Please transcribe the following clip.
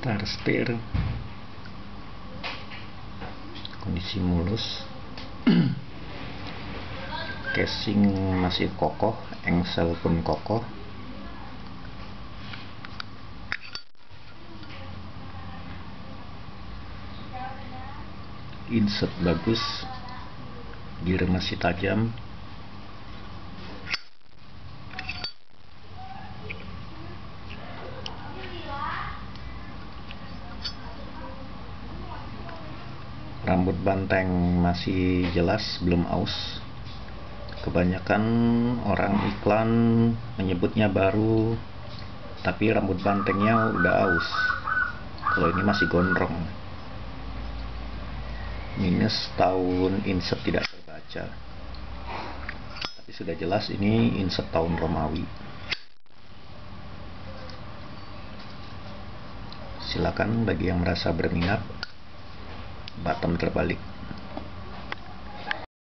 star setir, kondisi mulus, casing masih kokoh, engsel pun kokoh, insert bagus, gear masih tajam, rambut banteng masih jelas, belum aus. Kebanyakan orang iklan menyebutnya baru, tapi rambut bantengnya udah aus. Kalau ini masih gondrong. Minus tahun insert tidak terbaca, tapi sudah jelas ini insert tahun Romawi. Silakan bagi yang merasa berminat, bottom terbalik.